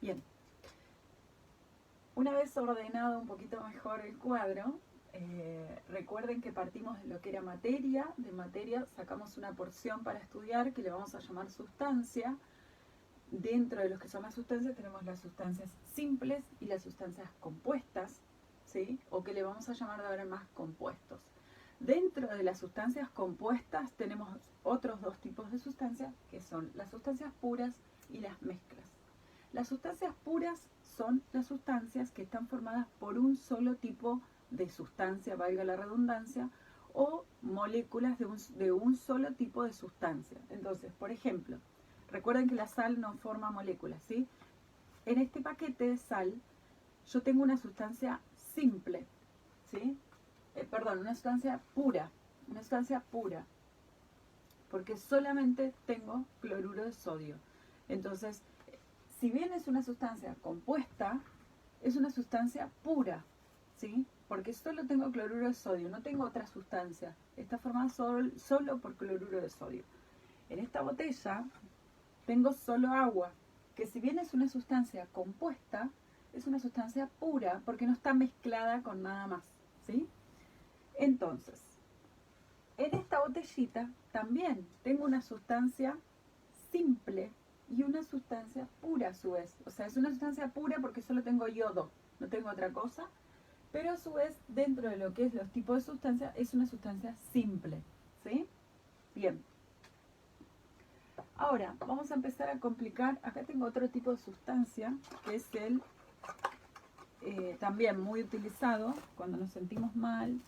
Bien, una vez ordenado un poquito mejor el cuadro, recuerden que partimos de lo que era materia. De materia sacamos una porción para estudiar que le vamos a llamar sustancia. Dentro de los que son las sustancias tenemos las sustancias simples y las sustancias compuestas, ¿sí? O que le vamos a llamar de ahora más compuestos. Dentro de las sustancias compuestas tenemos otros dos tipos de sustancias, que son las sustancias puras y las mezclas. Las sustancias puras son las sustancias que están formadas por un solo tipo de sustancia, valga la redundancia, o moléculas de un solo tipo de sustancia. Entonces, por ejemplo, recuerden que la sal no forma moléculas, ¿sí? En este paquete de sal yo tengo una sustancia simple, ¿sí? Una sustancia pura, porque solamente tengo cloruro de sodio. Entonces, si bien es una sustancia compuesta, es una sustancia pura, ¿sí? Porque solo tengo cloruro de sodio, no tengo otra sustancia. Está formada solo por cloruro de sodio. En esta botella tengo solo agua, que si bien es una sustancia compuesta, es una sustancia pura porque no está mezclada con nada más, ¿sí? Entonces, en esta botellita también tengo una sustancia simple y una sustancia pura a su vez. O sea, es una sustancia pura porque solo tengo yodo, no tengo otra cosa, pero a su vez, dentro de lo que es los tipos de sustancia, es una sustancia simple, ¿sí? Bien. Ahora, vamos a empezar a complicar. Acá tengo otro tipo de sustancia, que es el también muy utilizado cuando nos sentimos mal,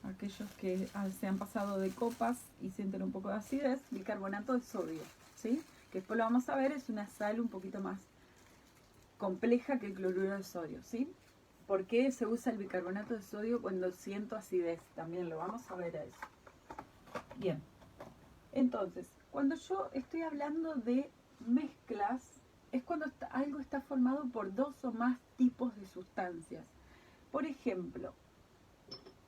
aquellos que se han pasado de copas y sienten un poco de acidez, bicarbonato de sodio, ¿sí? Que después lo vamos a ver, es una sal un poquito más compleja que el cloruro de sodio, ¿sí? ¿Por qué se usa el bicarbonato de sodio cuando siento acidez? También lo vamos a ver a eso. Bien, entonces, cuando yo estoy hablando de mezclas, es cuando algo está formado por dos o más tipos de sustancias. Por ejemplo,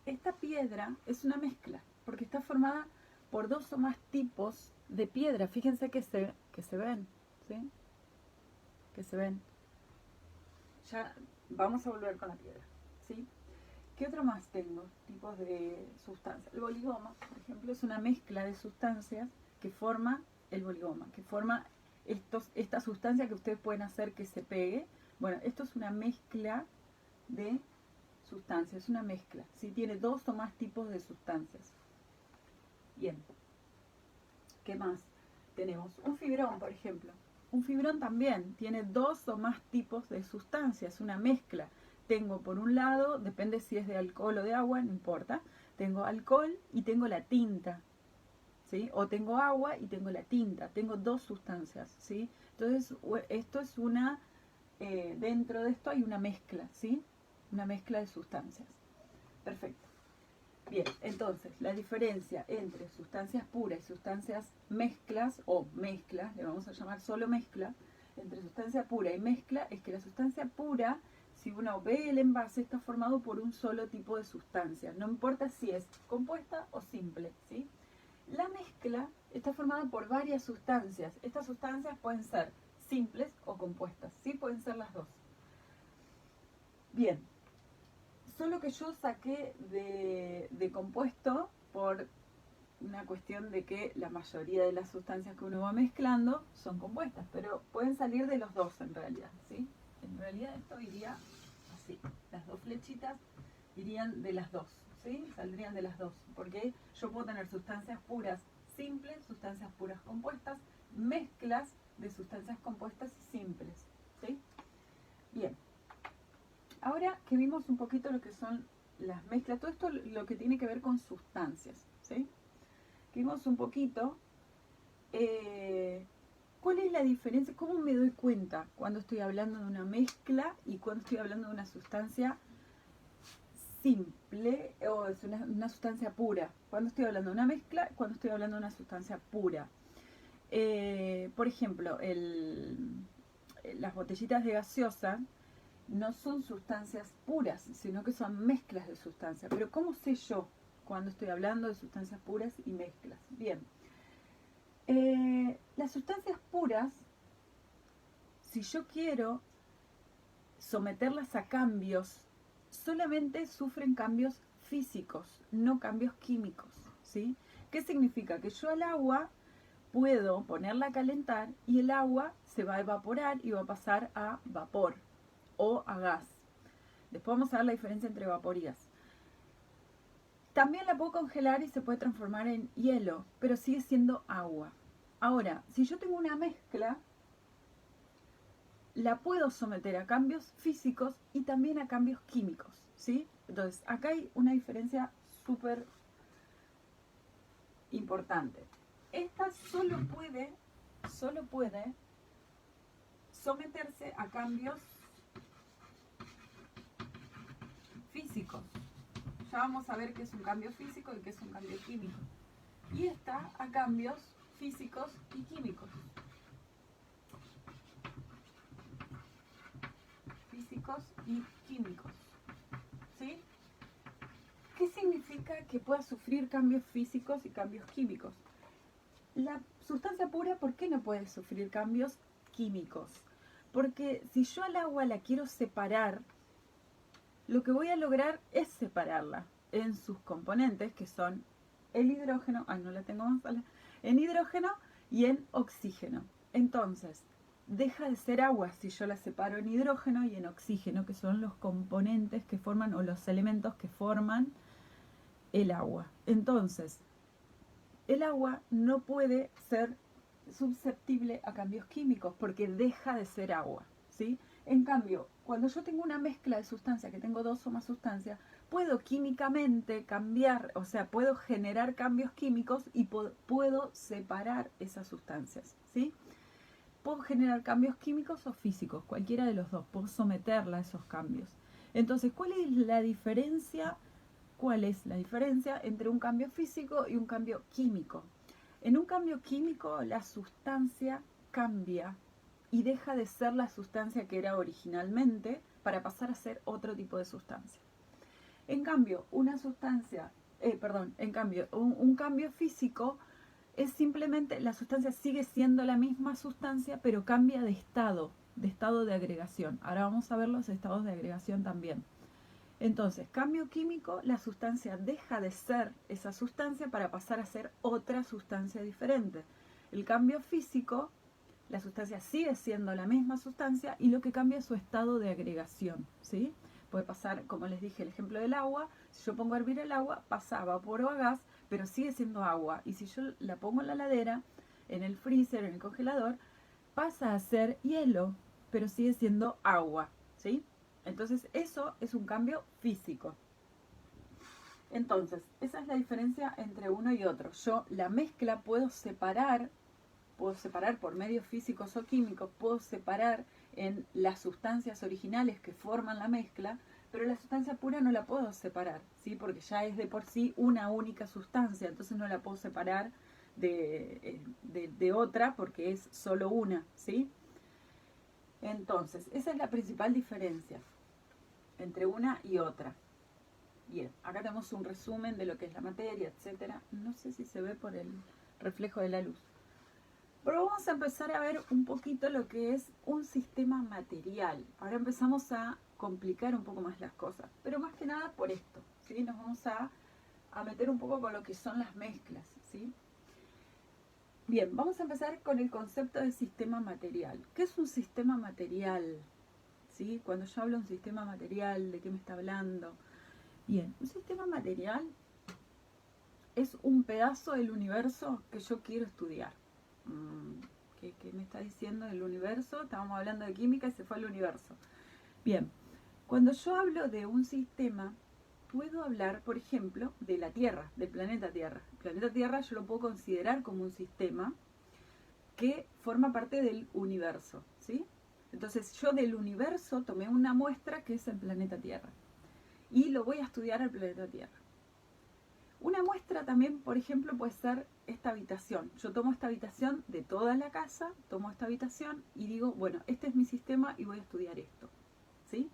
esta piedra es una mezcla, porque está formada por dos o más tipos de piedra. Fíjense que se ven, ¿sí? Que se ven. Ya vamos a volver con la piedra, ¿sí? ¿Qué otro más tengo? Tipos de sustancias. El boligoma, por ejemplo, es una mezcla de sustancias que forma el boligoma, que forma esta sustancia que ustedes pueden hacer que se pegue. Bueno, esto es una mezcla de sustancias, es una mezcla, ¿sí? Tiene dos o más tipos de sustancias. Bien. ¿Qué más? Tenemos un fibrón, por ejemplo. Un fibrón también tiene dos o más tipos de sustancias, una mezcla. Tengo por un lado, depende si es de alcohol o de agua, no importa, tengo alcohol y tengo la tinta, ¿sí? O tengo agua y tengo la tinta, tengo dos sustancias, ¿sí? Entonces, esto es dentro de esto hay una mezcla, ¿sí? Una mezcla de sustancias. Perfecto. Bien, entonces, la diferencia entre sustancias puras y sustancias mezclas, o mezclas, le vamos a llamar solo mezcla, entre sustancia pura y mezcla, es que la sustancia pura, si uno ve el envase, está formado por un solo tipo de sustancia, no importa si es compuesta o simple, ¿sí? La mezcla está formada por varias sustancias. Estas sustancias pueden ser simples o compuestas, ¿sí? Pueden ser las dos. Bien. Solo que yo saqué de compuesto por una cuestión de que la mayoría de las sustancias que uno va mezclando son compuestas, pero pueden salir de los dos en realidad, ¿sí? En realidad esto iría así, las dos flechitas irían de las dos, ¿sí? Saldrían de las dos, porque yo puedo tener sustancias puras simples, sustancias puras compuestas, mezclas de sustancias compuestas simples, ¿sí? Bien. Ahora que vimos un poquito lo que son las mezclas, todo esto lo que tiene que ver con sustancias, ¿sí? Que vimos un poquito, ¿cuál es la diferencia? ¿Cómo me doy cuenta cuando estoy hablando de una mezcla y cuando estoy hablando de una sustancia simple o es una sustancia pura? ¿Cuándo estoy hablando de una mezcla? ¿Cuándo estoy hablando de una sustancia pura? Por ejemplo, las botellitas de gaseosa no son sustancias puras, sino que son mezclas de sustancias. Pero ¿cómo sé yo cuando estoy hablando de sustancias puras y mezclas? Bien, las sustancias puras, si yo quiero someterlas a cambios, solamente sufren cambios físicos, no cambios químicos, ¿sí? ¿Qué significa? Que yo al agua puedo ponerla a calentar y el agua se va a evaporar y va a pasar a vapor o a gas. Después vamos a ver la diferencia entre vapor y gas. También la puedo congelar y se puede transformar en hielo, pero sigue siendo agua. Ahora, si yo tengo una mezcla, la puedo someter a cambios físicos y también a cambios químicos, ¿sí? Entonces, acá hay una diferencia súper importante. Esta solo puede someterse a cambios físicos. Ya vamos a ver qué es un cambio físico y qué es un cambio químico. Y esta a cambios físicos y químicos. Físicos y químicos. ¿Sí? ¿Qué significa que pueda sufrir cambios físicos y cambios químicos? La sustancia pura, ¿por qué no puede sufrir cambios químicos? Porque si yo al agua la quiero separar, lo que voy a lograr es separarla en sus componentes, que son el hidrógeno, no la tengo más, en hidrógeno y en oxígeno. Entonces, deja de ser agua si yo la separo en hidrógeno y en oxígeno, que son los componentes que forman, o los elementos que forman el agua. Entonces, el agua no puede ser susceptible a cambios químicos porque deja de ser agua, ¿sí? En cambio, cuando yo tengo una mezcla de sustancias, que tengo dos o más sustancias, puedo químicamente cambiar, o sea, puedo generar cambios químicos y puedo separar esas sustancias, ¿sí? Puedo generar cambios químicos o físicos, cualquiera de los dos, puedo someterla a esos cambios. Entonces, ¿cuál es la diferencia? ¿Cuál es la diferencia entre un cambio físico y un cambio químico? En un cambio químico, la sustancia cambia y deja de ser la sustancia que era originalmente para pasar a ser otro tipo de sustancia. En cambio, un cambio físico es simplemente la sustancia sigue siendo la misma sustancia, pero cambia de estado de agregación. Ahora vamos a ver los estados de agregación también. Entonces, cambio químico, la sustancia deja de ser esa sustancia para pasar a ser otra sustancia diferente. El cambio físico, la sustancia sigue siendo la misma sustancia y lo que cambia es su estado de agregación, ¿sí? Puede pasar, como les dije, el ejemplo del agua. Si yo pongo a hervir el agua, pasa a vapor o a gas, pero sigue siendo agua. Y si yo la pongo en la heladera, en el freezer, en el congelador, pasa a ser hielo, pero sigue siendo agua, ¿sí? Entonces eso es un cambio físico. Entonces, esa es la diferencia entre uno y otro. Yo la mezcla puedo separar por medios físicos o químicos, puedo separar en las sustancias originales que forman la mezcla, pero la sustancia pura no la puedo separar, ¿sí? Porque ya es de por sí una única sustancia, entonces no la puedo separar de otra porque es solo una, ¿sí? Entonces, esa es la principal diferencia entre una y otra. Bien, acá tenemos un resumen de lo que es la materia, etcétera. No sé si se ve por el reflejo de la luz. Pero vamos a empezar a ver un poquito lo que es un sistema material. Ahora empezamos a complicar un poco más las cosas, pero más que nada por esto, ¿sí? Nos vamos a meter un poco con lo que son las mezclas, ¿sí? Bien, vamos a empezar con el concepto de sistema material. ¿Qué es un sistema material? ¿Sí? Cuando yo hablo de un sistema material, ¿de qué me está hablando? Bien, un sistema material es un pedazo del universo que yo quiero estudiar. ¿Qué me está diciendo del universo? Estábamos hablando de química y se fue al universo. Bien, cuando yo hablo de un sistema, puedo hablar, por ejemplo, de la Tierra, del planeta Tierra. El planeta Tierra yo lo puedo considerar como un sistema que forma parte del universo, ¿sí? Entonces yo del universo tomé una muestra que es el planeta Tierra y lo voy a estudiar al planeta Tierra. Una muestra también, por ejemplo, puede ser esta habitación. Yo tomo esta habitación de toda la casa, tomo esta habitación y digo, bueno, este es mi sistema y voy a estudiar esto, ¿sí?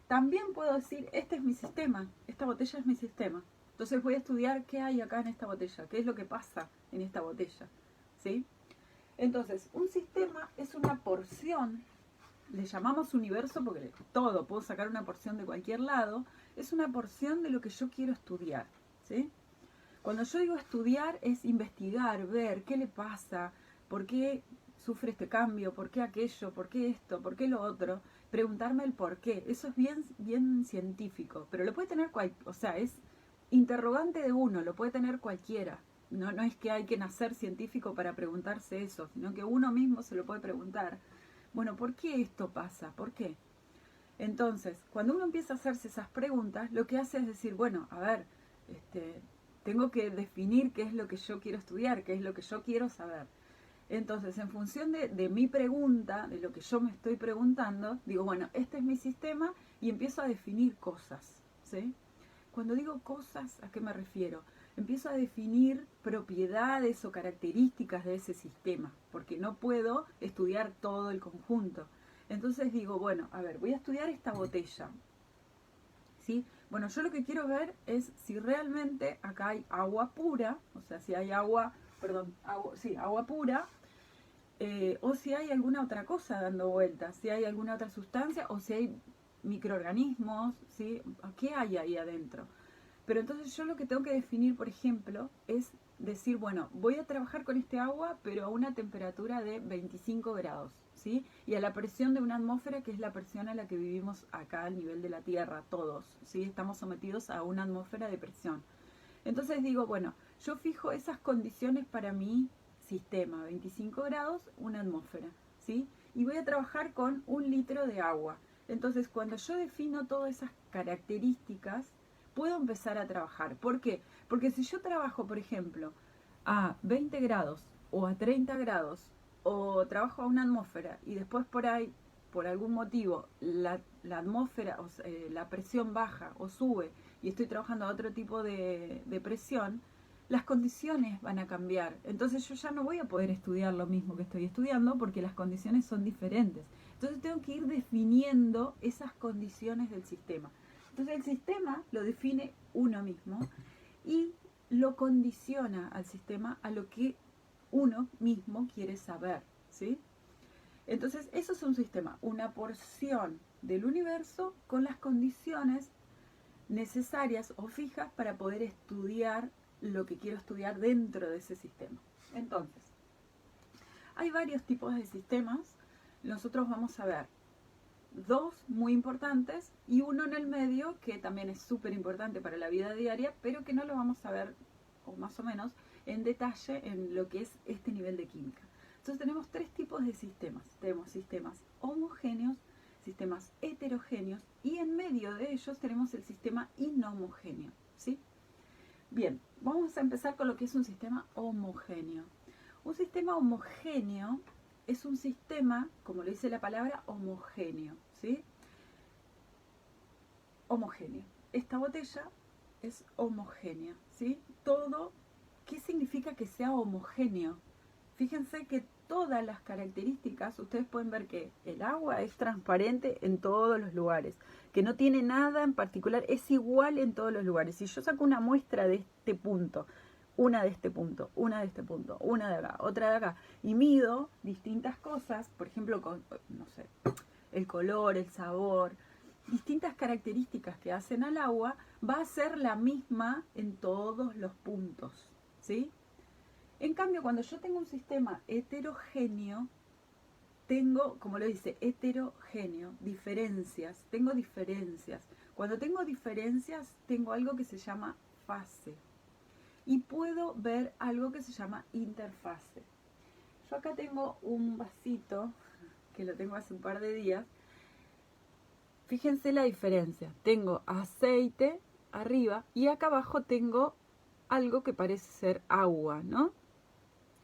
También puedo decir, este es mi sistema, esta botella es mi sistema. Entonces voy a estudiar qué hay acá en esta botella, qué es lo que pasa en esta botella, ¿sí? Entonces, un sistema es una porción le llamamos universo porque todo, puedo sacar una porción de cualquier lado, es una porción de lo que yo quiero estudiar, ¿sí? Cuando yo digo estudiar es investigar, ver qué le pasa, por qué sufre este cambio, por qué aquello, por qué esto, por qué lo otro, preguntarme el por qué. Eso es bien científico, pero lo puede tener o sea, es interrogante de uno, lo puede tener cualquiera. No es que hay que nacer científico para preguntarse eso, sino que uno mismo se lo puede preguntar. Bueno, ¿por qué esto pasa? ¿Por qué? Entonces, cuando uno empieza a hacerse esas preguntas, lo que hace es decir, bueno, a ver, tengo que definir qué es lo que yo quiero estudiar, qué es lo que yo quiero saber. Entonces, en función de mi pregunta, de lo que yo me estoy preguntando, digo, bueno, este es mi sistema y empiezo a definir cosas, ¿sí? Cuando digo cosas, ¿a qué me refiero? Empiezo a definir propiedades o características de ese sistema, porque no puedo estudiar todo el conjunto. Entonces digo, bueno, a ver, voy a estudiar esta botella, ¿sí? Bueno, yo lo que quiero ver es si realmente acá hay agua pura, o sea, si hay agua pura, o si hay alguna otra cosa dando vueltas, si hay alguna otra sustancia o si hay microorganismos, ¿sí? ¿Qué hay ahí adentro? Pero entonces yo lo que tengo que definir, por ejemplo, es decir, bueno, voy a trabajar con este agua, pero a una temperatura de 25 grados, ¿sí? Y a la presión de una atmósfera, que es la presión a la que vivimos acá al nivel de la Tierra, todos, ¿sí? Estamos sometidos a una atmósfera de presión. Entonces digo, bueno, yo fijo esas condiciones para mi sistema, 25 grados, una atmósfera, ¿sí? Y voy a trabajar con 1 litro de agua. Entonces, cuando yo defino todas esas características, puedo empezar a trabajar. ¿Por qué? Porque si yo trabajo, por ejemplo, a 20 grados o a 30 grados, o trabajo a una atmósfera y después por ahí, por algún motivo, la atmósfera, o sea, la presión baja o sube y estoy trabajando a otro tipo de presión, las condiciones van a cambiar. Entonces yo ya no voy a poder estudiar lo mismo que estoy estudiando porque las condiciones son diferentes. Entonces tengo que ir definiendo esas condiciones del sistema. Entonces el sistema lo define uno mismo y lo condiciona al sistema a lo que uno mismo quiere saber, ¿sí? Entonces eso es un sistema, una porción del universo con las condiciones necesarias o fijas para poder estudiar lo que quiero estudiar dentro de ese sistema. Entonces, hay varios tipos de sistemas. Nosotros vamos a ver 2 muy importantes y uno en el medio que también es súper importante para la vida diaria, pero que no lo vamos a ver, o más o menos, en detalle en lo que es este nivel de química. Entonces tenemos 3 tipos de sistemas. Tenemos sistemas homogéneos, sistemas heterogéneos y en medio de ellos tenemos el sistema inhomogéneo, ¿sí? Bien, vamos a empezar con lo que es un sistema homogéneo. Un sistema homogéneo es un sistema, como lo dice la palabra, homogéneo, ¿sí? Homogéneo. Esta botella es homogénea, ¿sí? Todo, ¿qué significa que sea homogéneo? Fíjense que todas las características, ustedes pueden ver que el agua es transparente en todos los lugares, que no tiene nada en particular, es igual en todos los lugares. Si yo saco una muestra de este punto, una de este punto, una de este punto, una de acá, otra de acá, y mido distintas cosas, por ejemplo, con, no sé, el color, el sabor, distintas características que hacen al agua, va a ser la misma en todos los puntos, ¿sí? En cambio, cuando yo tengo un sistema heterogéneo, tengo, como lo dice, heterogéneo, diferencias, tengo diferencias. Cuando tengo diferencias, tengo algo que se llama fase. Y puedo ver algo que se llama interfase. Yo acá tengo un vasito, que lo tengo hace un par de días. Fíjense la diferencia. Tengo aceite arriba y acá abajo tengo algo que parece ser agua, ¿no?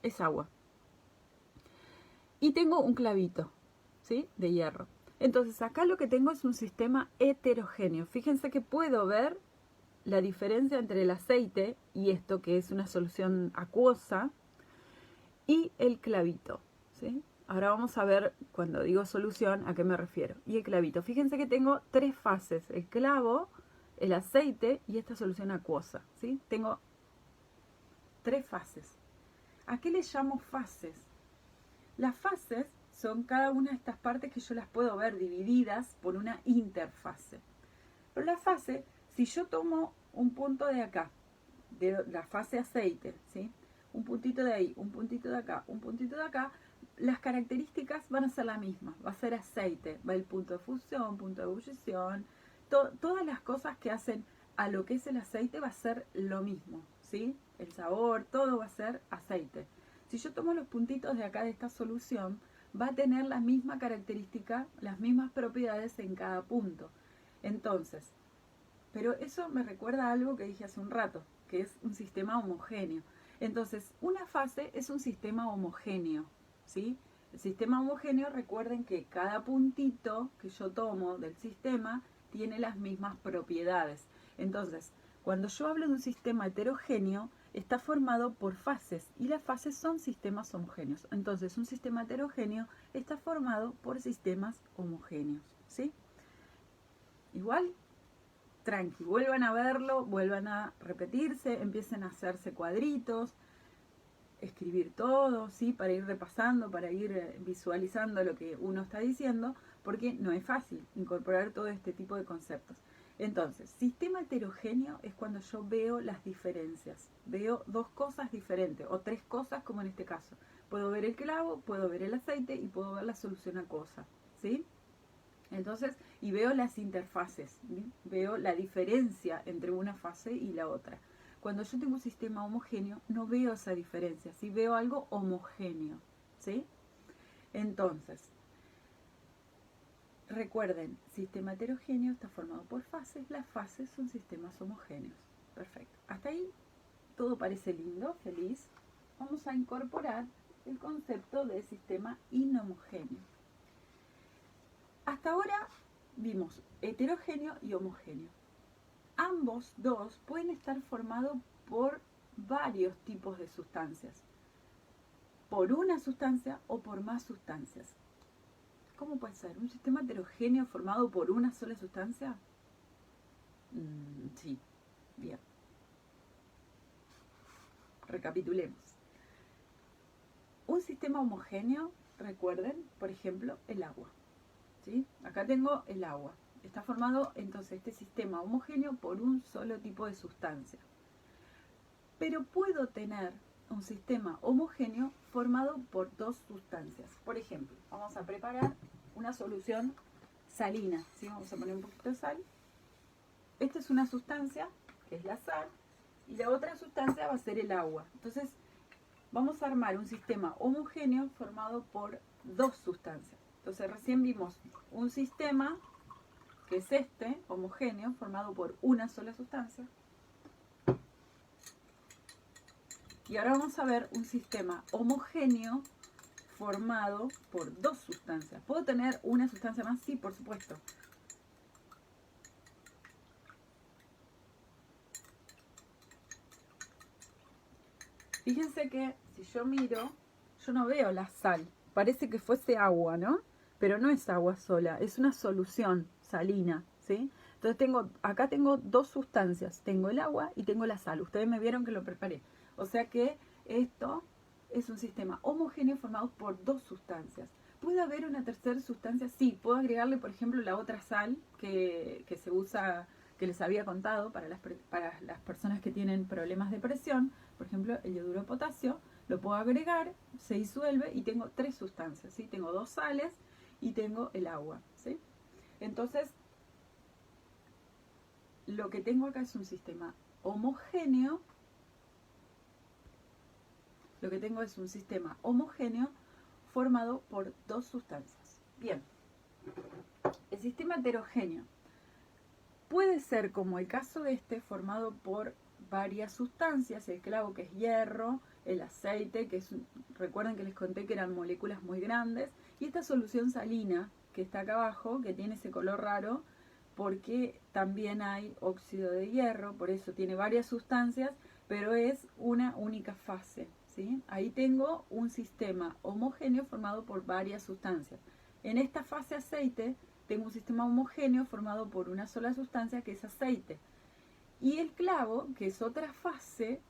Es agua. Y tengo un clavito, ¿sí? De hierro. Entonces acá lo que tengo es un sistema heterogéneo. Fíjense que puedo ver la diferencia entre el aceite y esto que es una solución acuosa y el clavito, ¿sí? Ahora vamos a ver cuando digo solución a qué me refiero. Y el clavito. Fíjense que tengo 3 fases. El clavo, el aceite y esta solución acuosa, ¿sí? Tengo 3 fases. ¿A qué le llamo fases? Las fases son cada una de estas partes que yo las puedo ver divididas por una interfase. Pero la fase, si yo tomo un punto de acá, de la fase aceite, ¿sí? Un puntito de ahí, un puntito de acá, un puntito de acá, las características van a ser la misma, va a ser aceite, va el punto de fusión, punto de ebullición, todas las cosas que hacen a lo que es el aceite va a ser lo mismo, ¿sí? El sabor, todo va a ser aceite. Si yo tomo los puntitos de acá de esta solución, va a tener la misma característica, las mismas propiedades en cada punto. Entonces, pero eso me recuerda a algo que dije hace un rato, que es un sistema homogéneo. Entonces, una fase es un sistema homogéneo, ¿sí? El sistema homogéneo, recuerden que cada puntito que yo tomo del sistema tiene las mismas propiedades. Entonces, cuando yo hablo de un sistema heterogéneo, está formado por fases y las fases son sistemas homogéneos. Entonces, un sistema heterogéneo está formado por sistemas homogéneos, ¿sí? Igual, tranqui, vuelvan a verlo, vuelvan a repetirse, empiecen a hacerse cuadritos, escribir todo, ¿sí? Para ir repasando, para ir visualizando lo que uno está diciendo, porque no es fácil incorporar todo este tipo de conceptos. Entonces, sistema heterogéneo es cuando yo veo las diferencias, veo dos cosas diferentes, o tres cosas como en este caso. Puedo ver el clavo, puedo ver el aceite y puedo ver la solución acuosa, ¿sí? Entonces, y veo las interfaces, ¿sí? Veo la diferencia entre una fase y la otra. Cuando yo tengo un sistema homogéneo, no veo esa diferencia, sí veo algo homogéneo, ¿sí? Entonces, recuerden, sistema heterogéneo está formado por fases, las fases son sistemas homogéneos. Perfecto. Hasta ahí todo parece lindo, feliz. Vamos a incorporar el concepto de sistema inhomogéneo. Hasta ahora vimos heterogéneo y homogéneo. Ambos dos pueden estar formados por varios tipos de sustancias. Por una sustancia o por más sustancias. ¿Cómo puede ser? ¿Un sistema heterogéneo formado por una sola sustancia? Sí, bien. Recapitulemos. Un sistema homogéneo, recuerden, por ejemplo, el agua. ¿Sí? Acá tengo el agua. Está formado entonces este sistema homogéneo por un solo tipo de sustancia. Pero puedo tener un sistema homogéneo formado por dos sustancias. Por ejemplo, vamos a preparar una solución salina, ¿sí? Vamos a poner un poquito de sal. Esta es una sustancia, que es la sal, y la otra sustancia va a ser el agua. Entonces, vamos a armar un sistema homogéneo formado por dos sustancias. Entonces, recién vimos un sistema, que es este, homogéneo, formado por una sola sustancia. Y ahora vamos a ver un sistema homogéneo formado por dos sustancias. ¿Puedo tener una sustancia más? Sí, por supuesto. Fíjense que si yo miro, yo no veo la sal. Parece que fuese agua, ¿no? Pero no es agua sola, es una solución salina, ¿sí? Entonces acá tengo dos sustancias. Tengo el agua y tengo la sal. Ustedes me vieron que lo preparé. O sea que esto es un sistema homogéneo formado por dos sustancias. ¿Puede haber una tercera sustancia? Sí, puedo agregarle, por ejemplo, la otra sal que se usa, que les había contado para las personas que tienen problemas de presión. Por ejemplo, el yoduro de potasio, lo puedo agregar, se disuelve y tengo tres sustancias, ¿sí? Tengo dos sales y tengo el agua, ¿sí? Entonces, lo que tengo acá es un sistema homogéneo. Lo que tengo es un sistema homogéneo formado por dos sustancias. Bien, el sistema heterogéneo puede ser, como el caso de este, formado por varias sustancias, el clavo que es hierro, el aceite, que es, recuerden que les conté que eran moléculas muy grandes, y esta solución salina que está acá abajo, que tiene ese color raro, porque también hay óxido de hierro, por eso tiene varias sustancias, pero es una única fase, ¿sí? Ahí tengo un sistema homogéneo formado por varias sustancias. En esta fase aceite tengo un sistema homogéneo formado por una sola sustancia que es aceite. Y el clavo, que es otra fase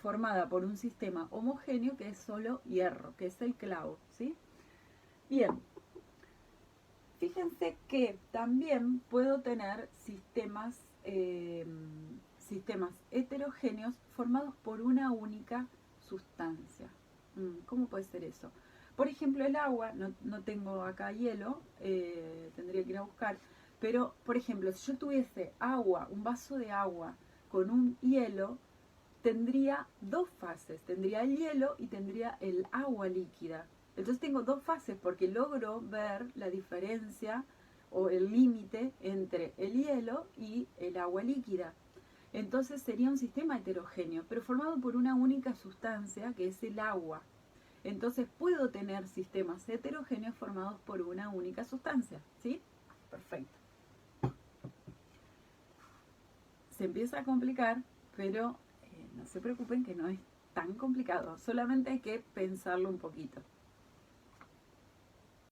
formada por un sistema homogéneo que es solo hierro, que es el clavo, ¿sí? Bien, fíjense que también puedo tener sistemas heterogéneos formados por una única sustancia. ¿Cómo puede ser eso? Por ejemplo, el agua, no tengo acá hielo, tendría que ir a buscar, pero por ejemplo, si yo tuviese agua, un vaso de agua con un hielo, tendría dos fases, tendría el hielo y tendría el agua líquida. Entonces tengo dos fases porque logro ver la diferencia o el límite entre el hielo y el agua líquida. Entonces sería un sistema heterogéneo, pero formado por una única sustancia que es el agua. Entonces puedo tener sistemas heterogéneos formados por una única sustancia, ¿sí? Perfecto. Se empieza a complicar, pero no se preocupen que no es tan complicado, solamente hay que pensarlo un poquito.